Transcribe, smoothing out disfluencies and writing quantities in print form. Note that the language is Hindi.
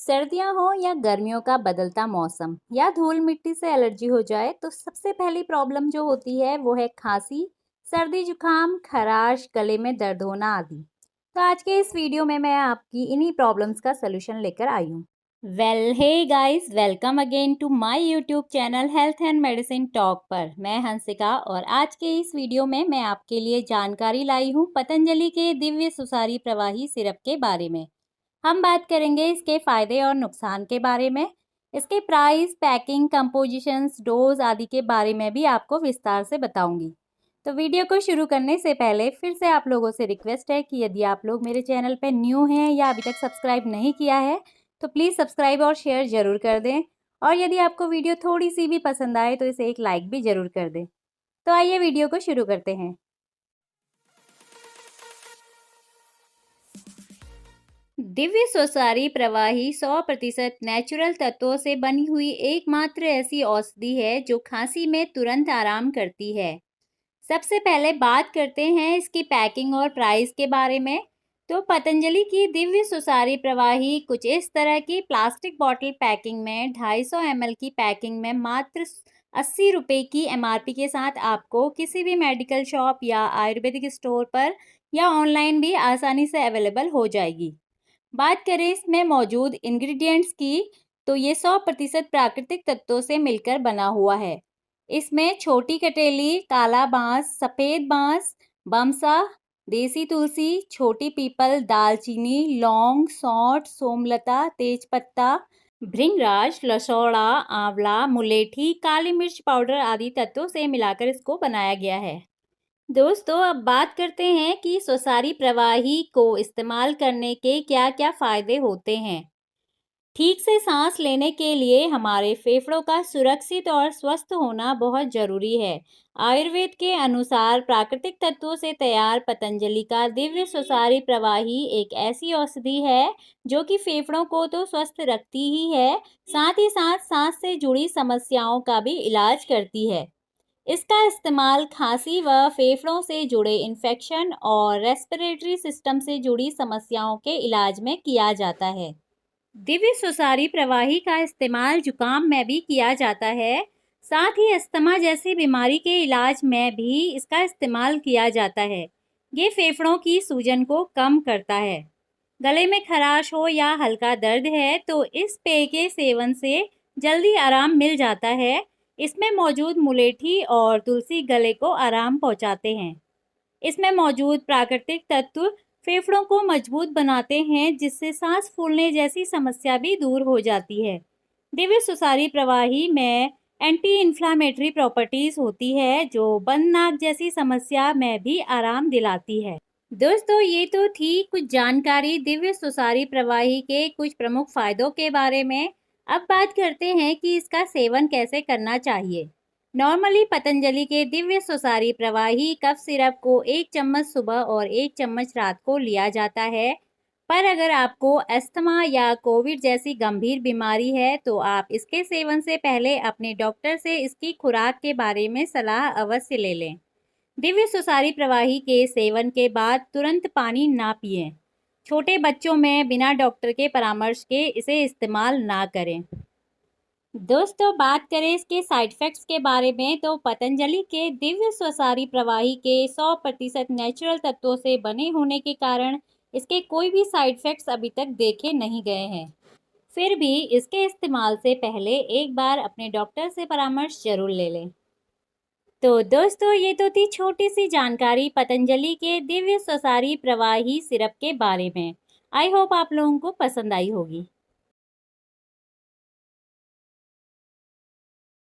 सर्दियां हो या गर्मियों का बदलता मौसम या धूल मिट्टी से एलर्जी हो जाए तो सबसे पहली प्रॉब्लम जो होती है वो है खांसी, सर्दी जुकाम, खराश, गले में दर्द होना आदि। तो आज के इस वीडियो में मैं आपकी इन्हीं प्रॉब्लम्स का सलूशन लेकर आई हूँ। Well hey guys, welcome again to my YouTube channel health and medicine talk पर। मैं हंसिका और आज के इस वीडियो में मैं आपके लिए जानकारी लाई हूँ पतंजलि के दिव्य सुसारी प्रवाही सिरप के बारे में। हम बात करेंगे इसके फायदे और नुकसान के बारे में, इसके प्राइस, पैकिंग, कंपोजिशंस, डोज आदि के बारे में भी आपको विस्तार से बताऊंगी। तो वीडियो को शुरू करने से पहले फिर से आप लोगों से रिक्वेस्ट है कि यदि आप लोग मेरे चैनल पर न्यू हैं या अभी तक सब्सक्राइब नहीं किया है तो प्लीज़ सब्सक्राइब और शेयर ज़रूर कर दें। और यदि आपको वीडियो थोड़ी सी भी पसंद आए तो इसे एक लाइक भी ज़रूर कर दें। तो आइए वीडियो को शुरू करते हैं। दिव्य सुसारी प्रवाही 100% नेचुरल तत्वों से बनी हुई एकमात्र ऐसी औषधि है जो खांसी में तुरंत आराम करती है। सबसे पहले बात करते हैं इसकी पैकिंग और प्राइस के बारे में। तो पतंजलि की दिव्य सुसारी प्रवाही कुछ इस तरह की प्लास्टिक बॉटल पैकिंग में 250 ml की पैकिंग में मात्र 80 रुपये की MRP के साथ आपको किसी भी मेडिकल शॉप या आयुर्वेदिक स्टोर पर या ऑनलाइन भी आसानी से अवेलेबल हो जाएगी। बात करें इसमें मौजूद इंग्रेडिएंट्स की तो ये 100% प्राकृतिक तत्वों से मिलकर बना हुआ है। इसमें छोटी कटेली, काला बांस, सफ़ेद बांस, बमसा, देसी तुलसी, छोटी पीपल, दालचीनी, लौंग, सौंठ, सोमलता, तेजपत्ता, भृंगराज, लसौड़ा, आंवला, मुलेठी, काली मिर्च पाउडर आदि तत्वों से मिलाकर इसको बनाया गया है। दोस्तों, अब बात करते हैं कि सुसारी प्रवाही को इस्तेमाल करने के क्या क्या फ़ायदे होते हैं। ठीक से सांस लेने के लिए हमारे फेफड़ों का सुरक्षित और स्वस्थ होना बहुत ज़रूरी है। आयुर्वेद के अनुसार प्राकृतिक तत्वों से तैयार पतंजलि का दिव्य सुसारी प्रवाही एक ऐसी औषधि है जो कि फेफड़ों को तो स्वस्थ रखती ही है, साथ ही साथ सांस से जुड़ी समस्याओं का भी इलाज करती है। इसका इस्तेमाल खांसी व फेफड़ों से जुड़े इन्फेक्शन और रेस्पिरेटरी सिस्टम से जुड़ी समस्याओं के इलाज में किया जाता है। दिव्य सुसारी प्रवाही का इस्तेमाल जुकाम में भी किया जाता है। साथ ही अस्थमा जैसी बीमारी के इलाज में भी इसका इस्तेमाल किया जाता है। ये फेफड़ों की सूजन को कम करता है। गले में खराश हो या हल्का दर्द है तो इस पेय के सेवन से जल्दी आराम मिल जाता है। इसमें मौजूद मुलेठी और तुलसी गले को आराम पहुंचाते हैं। इसमें मौजूद प्राकृतिक तत्व फेफड़ों को मजबूत बनाते हैं जिससे सांस फूलने जैसी समस्या भी दूर हो जाती है। दिव्य सुसारी प्रवाही में एंटी इन्फ्लामेटरी प्रॉपर्टीज होती है जो बंद नाक जैसी समस्या में भी आराम दिलाती है। दोस्तों, ये तो थी कुछ जानकारी दिव्य सुसारी प्रवाही के कुछ प्रमुख फायदों के बारे में। अब बात करते हैं कि इसका सेवन कैसे करना चाहिए। नॉर्मली पतंजलि के दिव्य सुसारी प्रवाही कफ सिरप को 1 चम्मच सुबह और 1 चम्मच रात को लिया जाता है। पर अगर आपको अस्थमा या कोविड जैसी गंभीर बीमारी है तो आप इसके सेवन से पहले अपने डॉक्टर से इसकी खुराक के बारे में सलाह अवश्य ले लें। दिव्य सुसारी प्रवाही के सेवन के बाद तुरंत पानी ना पिएं। छोटे बच्चों में बिना डॉक्टर के परामर्श के इसे इस्तेमाल ना करें। दोस्तों, बात करें इसके साइड इफ़ेक्ट्स के बारे में तो पतंजलि के दिव्य सुसारी प्रवाही के 100% नेचुरल तत्वों से बने होने के कारण इसके कोई भी साइड इफ़ेक्ट्स अभी तक देखे नहीं गए हैं। फिर भी इसके इस्तेमाल से पहले एक बार अपने डॉक्टर से परामर्श जरूर ले लें। तो दोस्तों, ये तो थी छोटी सी जानकारी पतंजलि के दिव्य सुसारी प्रवाही सिरप के बारे में। आई होप आप लोगों को पसंद आई होगी।